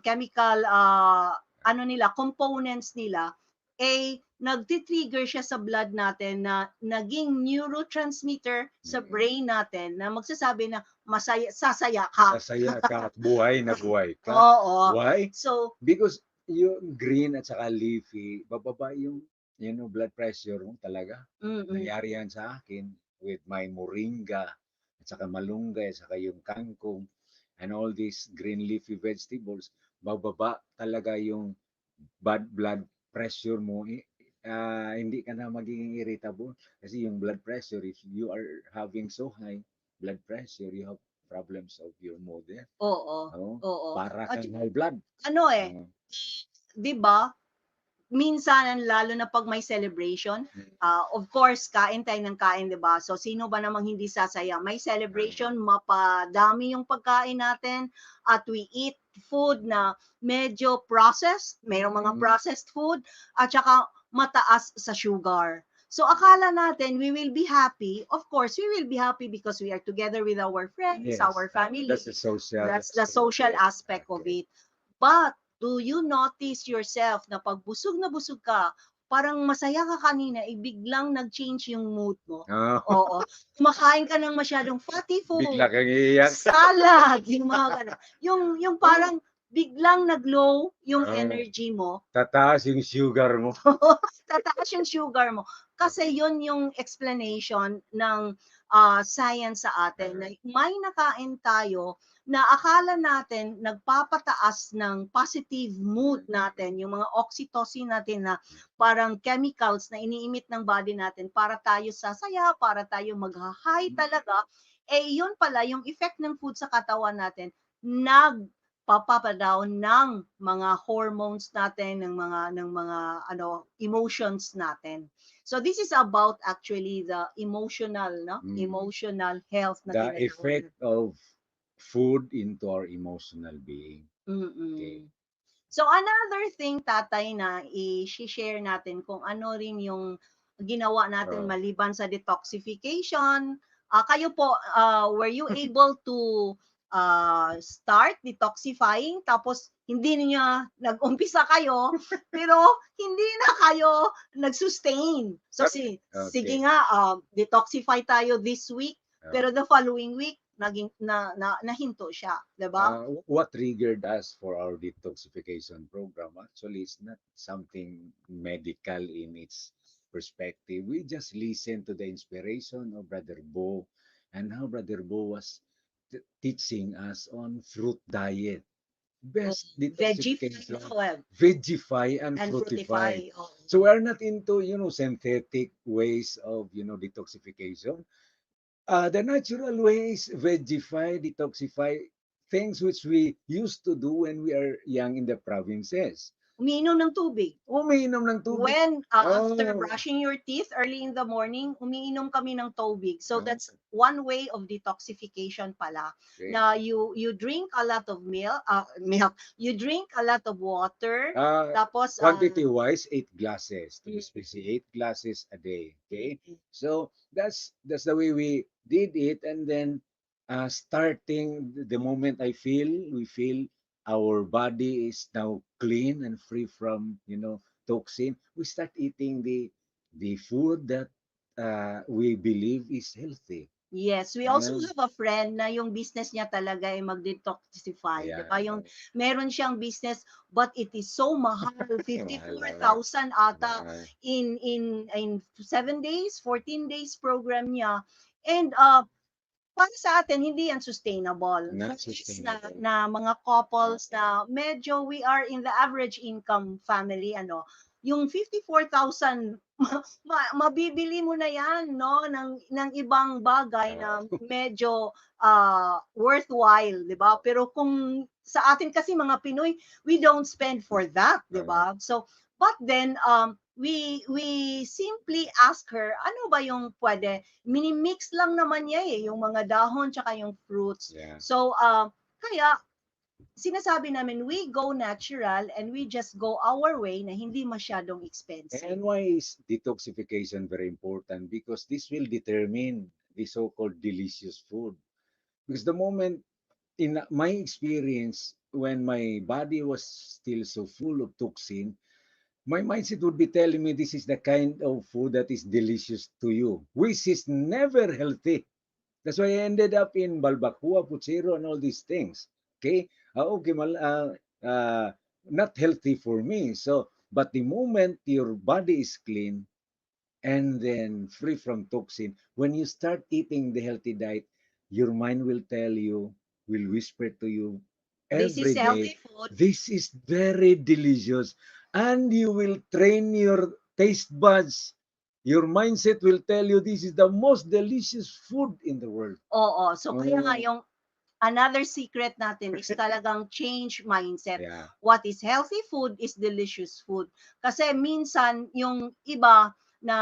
ano nila, components nila, eh, nagti-trigger siya sa blood natin na naging neurotransmitter sa mm. brain natin na magsasabi na sasaya ka. Sasaya ka at buhay na buhay ka. Oo. Why? So, Because yung green at saka leafy, bababa yung blood pressure mo talaga. mm. Nangyari yan sa akin with my moringa at saka malunggay at saka yung kangkong and all these green leafy vegetables, bababa talaga yung bad blood pressure mo. Hindi ka na magiging irritable kasi yung blood pressure, if you are having so high blood pressure, you have problems of your mood. Eh? Oo, Oh, oo. para At kang high blood. ano, eh, Oh. 'di ba, minsan lalo na 'pag may celebration, Mm. of course kain tayo ng kain, 'di ba? So sino ba namang hindi sasaya? May celebration, mapadami yung pagkain natin at we eat food na medyo processed, mayroong mga Mm. processed food at saka mataas sa sugar. So akala natin we will be happy. Of course, we will be happy because we are together with our friends, Yes, our family. that's a social That's the aspect of social it. aspect of Okay. it. But do you notice yourself na pag busog na busog ka, parang masaya ka kanina, eh, biglang nag-change yung mood mo? Oh, Oo. Kumakain ka ng masyadong fatty bigla food, kang iiyak. salad, yung mga gano'n. Yung parang biglang nag-low yung Oh, energy mo, tataas yung sugar mo. tataas yung sugar mo. Kasi yun yung explanation ng science sa atin na may nakain tayo na akala natin nagpapataas ng positive mood natin, yung mga oxytocin natin na parang chemicals na iniimit ng body natin para tayo sasaya, para tayo mag-high talaga, eh yun pala yung effect ng food sa katawan natin, nagpapadaw ng mga hormones natin, ng mga ano emotions natin. So this is about actually the emotional, no? Mm. Emotional health na The tinatawag. effect of food into our emotional being. Okay. Mm. So another thing tatay na i-share natin kung ano rin yung ginawa natin Oh. maliban sa detoxification. Kayo po, were you able to start detoxifying tapos hindi niya nag-umpisa kayo pero hindi na kayo nag-sustain. So sige Okay. nga, detoxify tayo this week Oh. pero the following week naging nahinto siya, 'di ba? What triggered us for our detoxification program? Actually, it's not something medical in its perspective. We just listened to the inspiration of Brother Bo and how Brother Bo was teaching us on fruit diet. Best Veggie detoxification, well, vegify and and fruitify. fruitify. Oo. So we're not into, synthetic ways of, detoxification. The natural way is vegify, detoxify, things which we used to do when we are young in the provinces. Umiinom ng tubig. Umiinom ng tubig. When after Oh, brushing your teeth early in the morning, umiinom kami ng tubig. So oh, that's one way of detoxification pala. okay. Na you drink a lot of milk, you drink a lot of water, Uh, tapos Quantity-wise, 8 glasses. To be mm, specific, 8 glasses a day. Okay. mm, So that's the way we did it, and then starting the moment we feel our body is now clean and free from toxin. We start eating the food that we believe is healthy. yes, we also Uh, have a friend na yung business niya talaga ay mag-detoxify, 'di ba? Yung Ayan. meron siyang business but it is so mahal, Mahal four talaga. thousand ata Mahal. in 7 days, 14 days program niya. And para sa atin hindi yan sustainable. Not Unless na sustainable. na mga couples na medyo we are in the average income family, ano, yung 54,000 mabibili mo na yan, no, ng ibang bagay na Uh, medyo worthwhile, 'di ba? Pero kung sa atin kasi mga Pinoy, we don't spend for that, 'di uh, ba? So, but then we simply ask her, ano ba yung pwede? Mini-mix lang naman niya eh, yung mga dahon tsaka yung fruits. yeah. So, kaya sinasabi namin, we go natural and we just go our way na hindi masyadong expensive. And why is detoxification very important? Because this will determine the so-called delicious food. Because the moment, in my experience, when my body was still so full of toxin, my mindset would be telling me this is the kind of food that is delicious to you, which is never healthy. That's why I ended up in balbacoa, puchero, and all these things. Okay, okay, uh, not healthy for me. So, but the moment your body is clean and then free from toxin, when you start eating the healthy diet, your mind will tell you, will whisper to you This every is day, healthy food. this is very delicious. And you will train your taste buds. Your mindset will tell you this is the most delicious food in the world. Oo, so kaya nga Oh, yung another secret natin is talagang change mindset. yeah. What is healthy food is delicious food. Kasi minsan yung iba na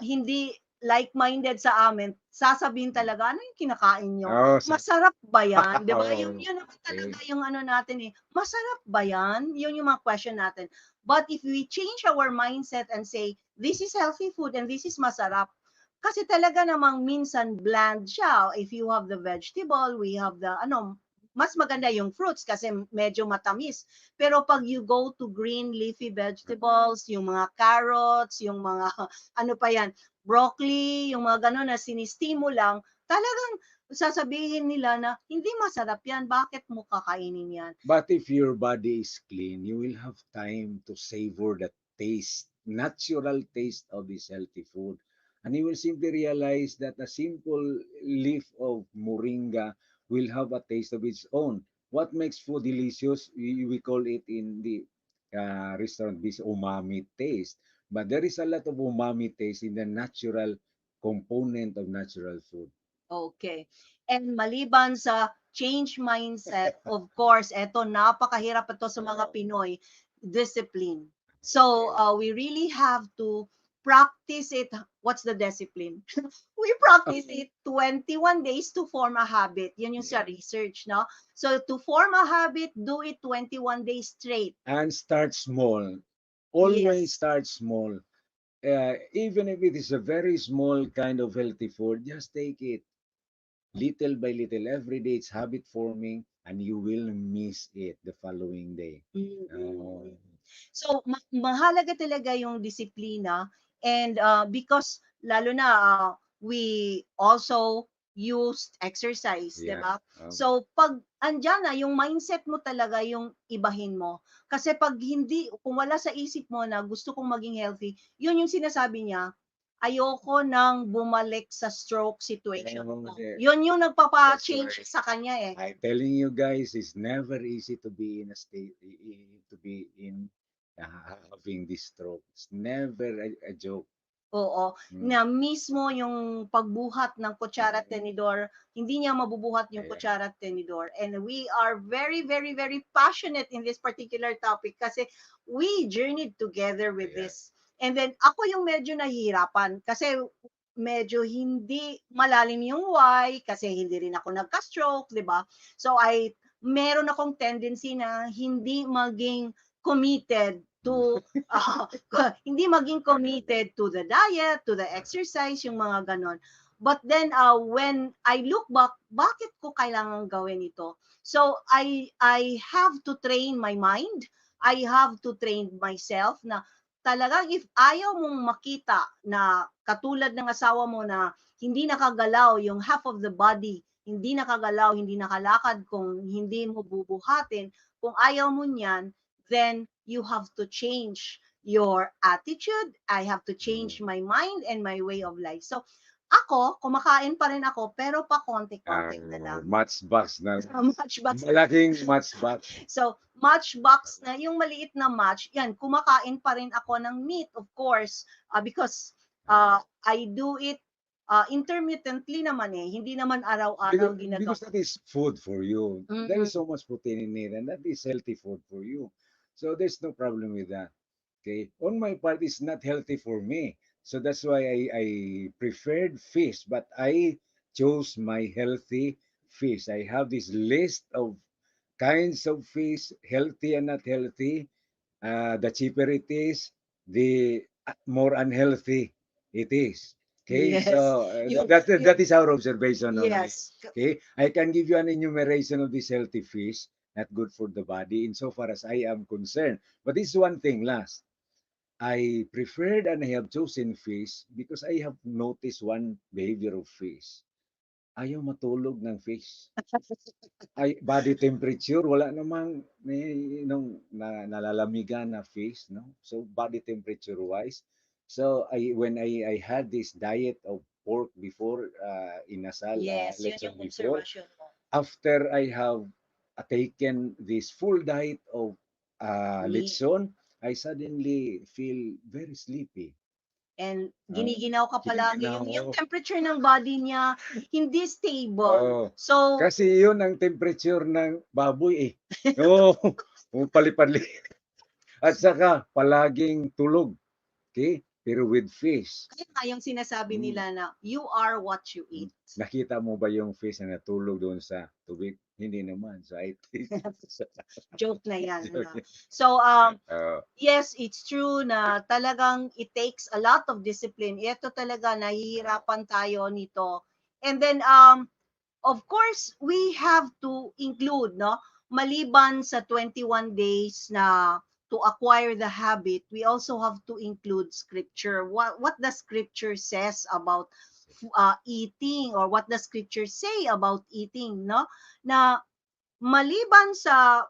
hindi like-minded sa amin, sasabihin talaga, ano yung kinakain nyo? Oh, Masarap ba yan? Di ba? oh, Yun naman okay. talaga yung ano natin eh. Masarap ba yan? Yun yung mga question natin. But if we change our mindset and say, this is healthy food and this is masarap, kasi talaga namang minsan bland siya. If you have the vegetable, we have the ano, mas maganda yung fruits kasi medyo matamis. Pero pag you go to green leafy vegetables, yung mga carrots, yung mga ano pa yan, broccoli, yung mga gano'n na sinistimo lang, talagang sasabihin nila na hindi masarap yan, bakit mo kakainin yan? But if your body is clean, you will have time to savor the taste, natural taste of this healthy food. And you will simply realize that a simple leaf of moringa will have a taste of its own. What makes food delicious, we call it in the restaurant this umami taste. But there is a lot of umami taste in the natural component of natural food. Okay. And maliban sa change mindset, of course, eto napakahirap ito sa mga Pinoy, discipline. So, Okay. we really have to practice it. What's the discipline? We practice it 21 days to form a habit. Yun yung sa Yeah. research, no? So, to form a habit, do it 21 days straight. And start small. Always Yes. start small. Even if it is a very small kind of healthy food, just take it little by little. Every day it's habit forming, and you will miss it the following day. Mm, mm, Oh, mm. So, mahalaga talaga yung disiplina and because lalo na we also used exercise, 'di yeah. ba? So, pag andiyan na yung mindset mo talaga yung ibahin mo. Kasi pag hindi kung wala sa isip mo na gusto kong maging healthy, yun yung sinasabi niya, ayoko nang bumalik sa stroke situation Oh, ko. yeah. Yun yung That's why nagpapa-change sa kanya eh. I'm telling you guys, it's never easy to be in a state, to be in having this stroke. It's never a joke. Oo, Mm. na mismo yung pagbuhat ng kutsara at tenidor, hindi niya mabubuhat yung Yeah. kutsara at tenidor. And we are very, very, very passionate in this particular topic kasi we journeyed together with Yeah. this. And then ako yung medyo nahihirapan kasi medyo hindi malalim yung why kasi hindi rin ako nagka-stroke, 'di ba? So meron akong tendency na hindi maging committed to uh, hindi maging committed to the diet, to the exercise, yung mga ganon. But then, when I look back, bakit ko kailangan gawin ito? So, I have to train my mind. I have to train myself na talagang if ayaw mong makita na katulad ng asawa mo na hindi nakagalaw yung half of the body, hindi nakagalaw, hindi nakalakad kung hindi mo bubuhatin, kung ayaw mo niyan, then you have to change your attitude. I have to change Mm. my mind and my way of life. So, Ako, kumakain pa rin ako, pero pakonti-konti na lang. Matchbox na. Matchbox. Malaking matchbox. So, matchbox na yung maliit na match, yan, kumakain pa rin ako ng meat, of course, because I do it intermittently naman eh. Hindi naman araw-araw Because ginagawa. that is food for you. There Mm-mm. is so much protein in it, and that is healthy food for you. So there's no problem with that. Okay. On my part, it's not healthy for me. So that's why I preferred fish, but I chose my healthy fish. I have this list of kinds of fish, healthy and not healthy. The cheaper it is, the more unhealthy it is. Okay, Yes. so Yung that is our observation only. yes. Okay, I can give you an enumeration of these healthy fish, not good for the body, insofar as I am concerned. But this is one thing last. I preferred and I have chosen fish because I have noticed one behavior of fish. Ayaw matulog ng fish. Ay, body temperature, wala namang may nung nalalamigan na fish, no? So body temperature wise. So I had this diet of pork before inasal Yes, yun lechon yung before. observation mo. After I have taken this full diet of Meat. lechon, I suddenly feel very sleepy. And Uh, giniginaw ka palagi. Yung Giniginaw. temperature ng body niya, hindi stable. Oh, So, kasi yun ang temperature ng baboy eh. Oo, pumapalipad-lipad. At saka palaging tulog. Okay? Pero with fish, kaya nga yung sinasabi mm, nila na you are what you eat. nakita mo ba yung fish na natulog doon sa tubig? Hindi naman. So I think Joke na yan. Ano. So, uh, yes, it's true na talagang it takes a lot of discipline. Ito talaga, nahihirapan tayo nito. And then, of course, we have to include, no, maliban sa 21 days na to acquire the habit, we also have to include scripture. What the scripture says about eating, or what the scripture say about eating, no? Na maliban sa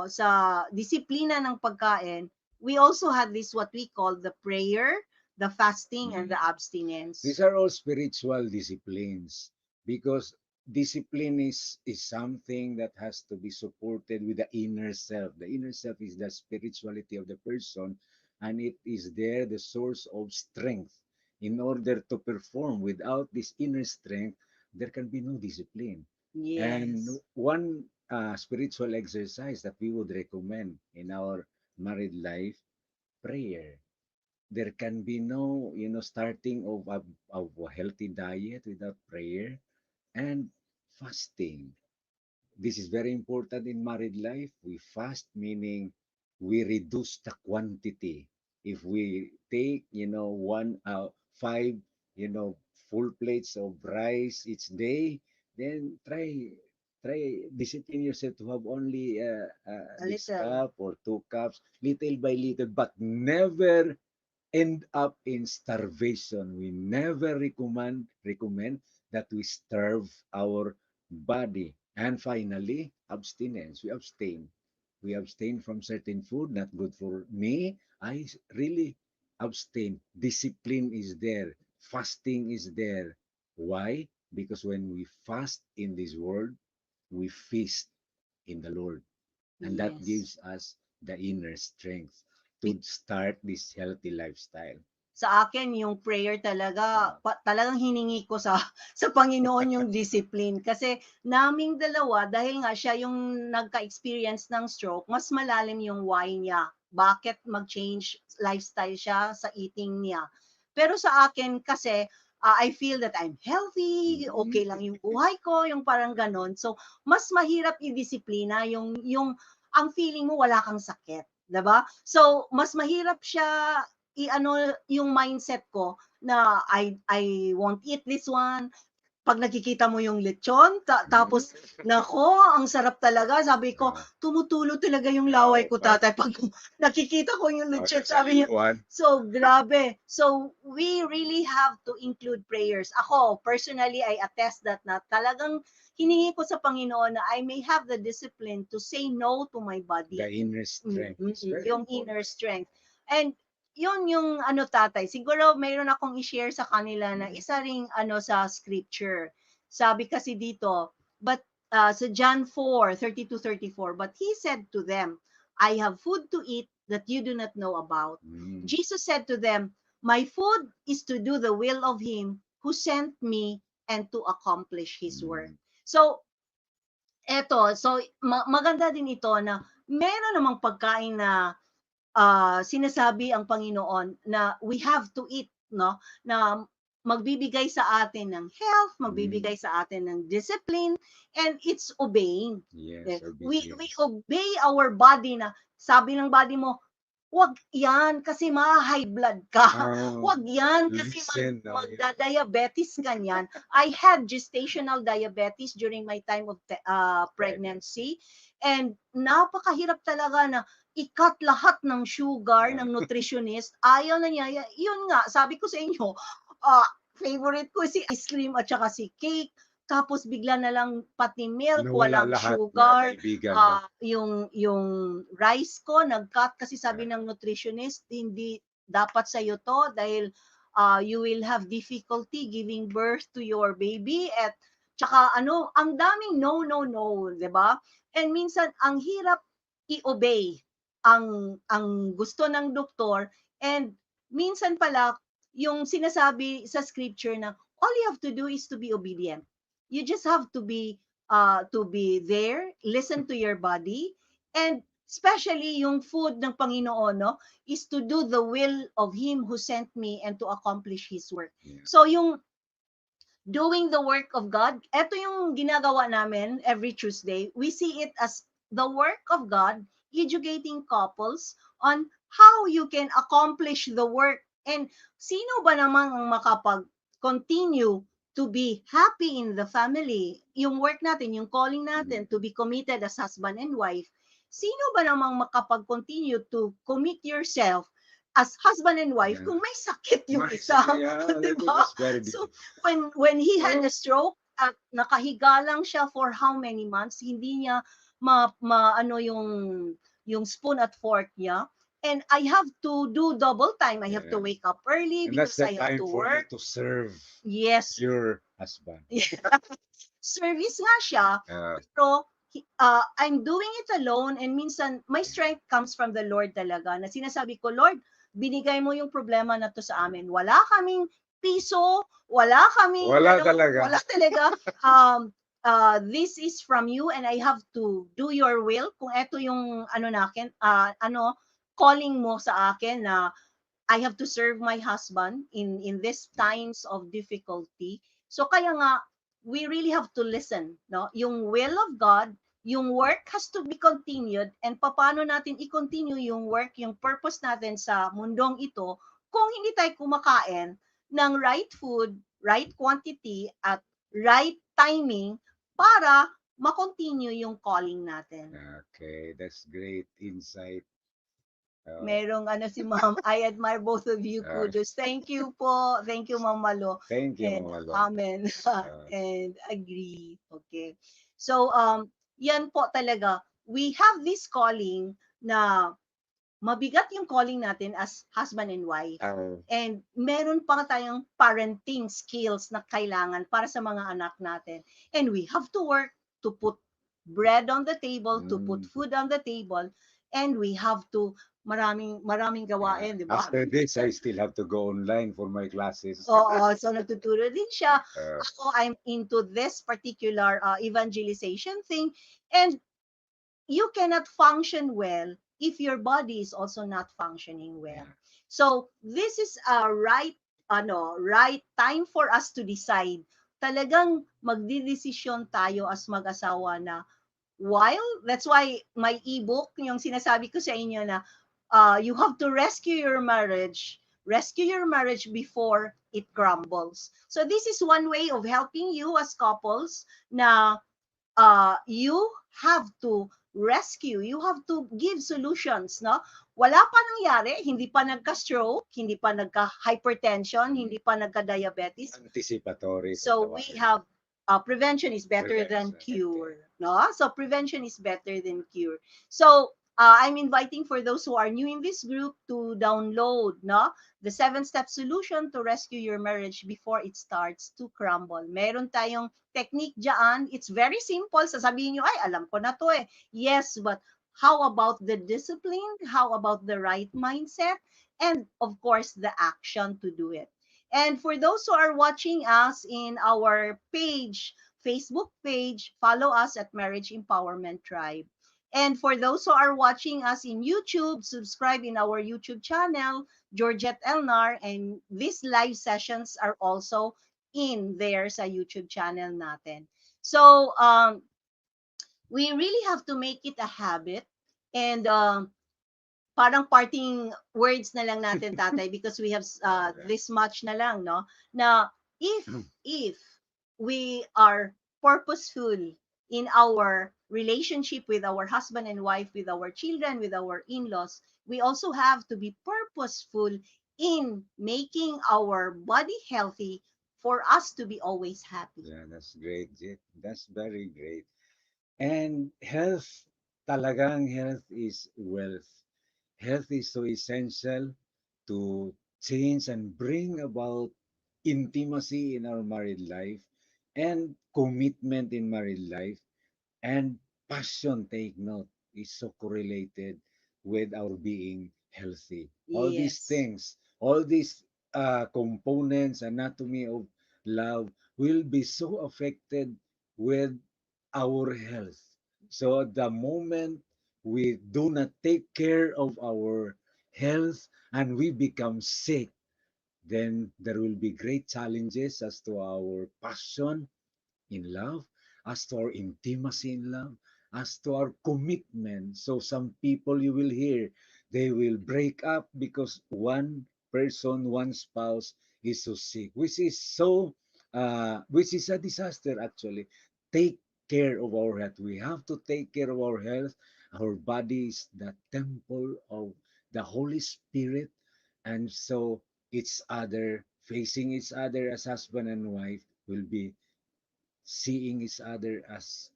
sa disiplina ng pagkain, we also have this what we call the prayer, the fasting, and the these abstinence. are all spiritual disciplines because discipline is something that has to be supported with the inner self. The inner self is the spirituality of the person, and it is there the source of strength in order to perform. Without this inner strength, there can be no discipline. And Yes. one spiritual exercise that we would recommend in our married life, prayer. There can be no starting of a healthy diet without prayer and fasting. This is very important in married life. We fast, meaning we reduce the quantity. If we take one five full plates of rice each day, then try discipline yourself to have only A this little. cup or 2 cups, little by little, but never end up in starvation. We never recommend that we starve our body. And finally, abstinence. We abstain. We abstain from certain food, not good for me. I really abstain. Discipline is there. Fasting is there. Why? Because when we fast in this world, we feast in the Lord. And that Yes. gives us the inner strength to start this healthy lifestyle. Sa akin yung prayer talaga talagang hiningi ko sa sa Panginoon yung discipline, kasi naming dalawa, dahil nga siya yung nagka-experience ng stroke, mas malalim yung why niya. Bakit mag-change lifestyle siya sa eating niya. Pero sa akin kasi, I feel that I'm healthy, okay lang yung buhay ko, yung parang ganon. So, mas mahirap i-disiplina yung ang feeling mo wala kang sakit, 'di ba? So, mas mahirap siya i-ano yung mindset ko na I won't eat this one. Pag nakikita mo yung lechon, tapos nako, ang sarap talaga. Sabi ko, tumutulo talaga yung laway ko, tatay, pag nakikita ko yung lechon. Sabi niya, One, so grabe. So we really have to include prayers. Ako, personally, I attest that na talagang hiningi ko sa Panginoon na I may have the discipline to say no to my the body. inner strength is very Yung inner important. strength. And yun yung ano tatay, siguro mayroon akong i-share sa kanila na Mm. isa ring ano sa scripture. Sabi kasi dito, but sa John 4:30-34, but he said to them, I have food to eat that you do not know about. Mm. Jesus said to them, my food is to do the will of him who sent me and to accomplish his work. Mm. So, so maganda din ito na meron namang pagkain na sinasabi ang Panginoon na we have to eat, no? Na magbibigay sa atin ng health, Mm. magbibigay sa atin ng discipline, and it's obeying. Yes, We obedience. obey our body na sabi ng body mo, wag yan kasi ma-high blood ka. Oh, Wag yan kasi listen, no? Yeah. magda-diabetes ka niyan. I had gestational diabetes during my time of Pregnancy. pregnancy. And napakahirap talaga na i-cut lahat ng sugar Yeah. ng nutritionist. Ayaw na niya. Yun nga, sabi ko sa inyo, ah, favorite ko si ice cream at saka si cake. Tapos bigla na lang pati milk, Nawala walang lahat na sugar. kaibigan, no? Yung rice ko, nag-cut kasi Yeah. sabi ng nutritionist, hindi dapat sa iyo to dahil you will have difficulty giving birth to your baby at tsaka ano, ang daming no, no, no, 'di ba? And minsan ang hirap i-obey ang gusto ng doktor and minsan pala yung sinasabi sa scripture na all you have to do is to be obedient. You just have to be there, listen to your body, and especially yung food ng Panginoon, no, is to do the will of Him who sent me and to accomplish His work. Yeah. So yung doing the work of God, eto yung ginagawa namin every Tuesday. We see it as the work of God, educating couples on how you can accomplish the work. And sino ba namang ang makapag-continue to be happy in the family? Yung work natin, yung calling Mm. natin to be committed as husband and wife. Sino ba namang makapag-continue to commit yourself as husband and wife Yeah. kung may sakit yung Nice. isa? Yeah, Di that ba? is very So, difficult. when he had a stroke at nakahiga lang siya for how many months, hindi niya ano yung spoon at fork niya. And I have to do double time. I have to Yeah. wake up early And that's because the I have time to for you work. to serve Yes. your husband. Service nga siya, pero I'm doing it alone and minsan my strength comes from the Lord talaga na sinasabi ko, Lord, binigay mo yung problema na to sa amin. Wala kaming piso, wala kaming Wala ano, talaga. wala talaga. This is from you and I have to do your will. Kung eto yung ano nakin, calling mo sa akin na I have to serve my husband in these times of difficulty. So kaya nga we really have to listen, no? Yung will of God, yung work has to be continued and paano natin i-continue yung work, yung purpose natin sa mundong ito kung hindi tayo kumakain ng right food, right quantity at right timing para ma-continue yung calling natin. Okay, that's great insight. Merong ano si Ma'am, I admire both of you, Uh, kudos. Thank you po. Thank you, Ma'am Malo. thank you, And Mama Lo. amen. Uh, And agree. Okay. So, yan po talaga. We have this calling na mabigat yung calling natin as husband and wife. And meron pa tayong parenting skills na kailangan para sa mga anak natin. And we have to work to put bread on the table, to put food on the table, and we have to maraming gawain, di ba? after this, I still have to go online for my classes. Oo, so nagtuturo din siya. Uh, Ako, I'm into this particular evangelization thing. And you cannot function well if your body is also not functioning well. yeah. So this is a right time for us to decide. Talagang magdidesisyon tayo as mag-asawa na while that's why my ebook yung sinasabi ko sa inyo na you have to rescue your marriage before it crumbles. So this is one way of helping you as couples na you have to rescue, you have to give solutions, no? Wala pa nangyari, hindi pa nagka-stroke, hindi pa nagka-hypertension, hindi pa nagka-diabetes. Anticipatory. So we have prevention is better than cure, no? So prevention is better than cure. So I'm inviting for those who are new in this group to download, no, the 7-step solution to rescue your marriage before it starts to crumble. Meron tayong technique diyan. It's very simple. Sasabihin niyo, ay, alam ko na to eh. Yes, but how about the discipline? How about the right mindset? And of course, the action to do it. And for those who are watching us in our page, Facebook page, follow us at Marriage Empowerment Tribe. And for those who are watching us in YouTube, subscribe in our YouTube channel, Georgette Elnar, and these live sessions are also in there sa YouTube channel natin. So, we really have to make it a habit, and parang parting words na lang natin, tatay, because we have Alright. this much na lang, no? Na if we are purposeful in our relationship with our husband and wife, with our children, with our in-laws, we also have to be purposeful in making our body healthy for us to be always happy. Yeah, that's great, Jit. That's very great. And health, talagang health is wealth. Health is so essential to change and bring about intimacy in our married life and commitment in married life. And passion, take note, is so correlated with our being healthy. All these Yes. things, all these components, anatomy of love will be so affected with our health. So the moment we do not take care of our health and we become sick, then there will be great challenges as to our passion in love, as to our intimacy in love, as to our commitment. So some people you will hear, they will break up because one person, one spouse is so sick, which is a disaster actually. Take care of our health. We have to take care of our health. Our body is the temple of the Holy Spirit, and so each other, facing each other as husband and wife, will be seeing each other as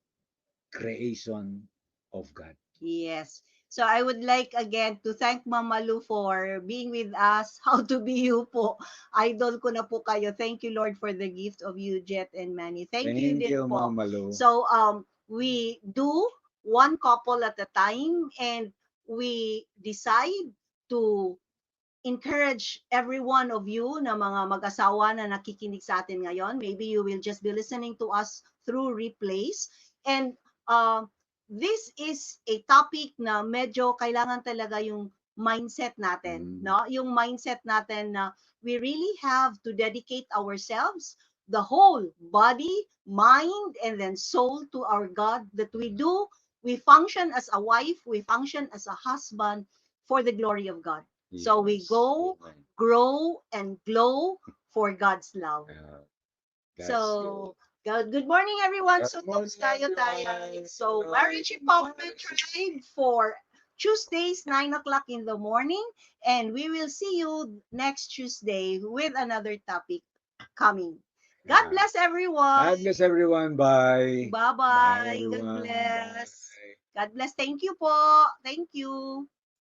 creation of God. Yes. So I would like again to thank Mama Lu for being with us. How to be you po. Idol ko na po kayo. Thank you, Lord, for the gift of you, Jet and Manny. Thank you Thank din you, po. Mama Lo. So we do one couple at a time, and we decide to encourage every one of you na mga mag-asawa na nakikinig sa atin ngayon. Maybe you will just be listening to us through replays. And uh, this is a topic na medyo kailangan talaga yung mindset natin, Mm, no? Yung mindset natin na we really have to dedicate ourselves, the whole body, mind, and then soul to our God, that we function as a wife, we function as a husband for the glory of God. So we yes. go, Amen. grow, and glow for God's love. Uh, that's good. So, good morning, everyone. Good So, morning, talks tayo tayo. everyone. So, Hello. Marriage Empowerment Tribe for Tuesdays, 9 o'clock in the morning. And we will see you next Tuesday with another topic coming. God Uh, bless everyone. God bless everyone. Bye. Bye, Bye-bye. God everyone. bless. Bye. God bless. Thank you po. Thank you.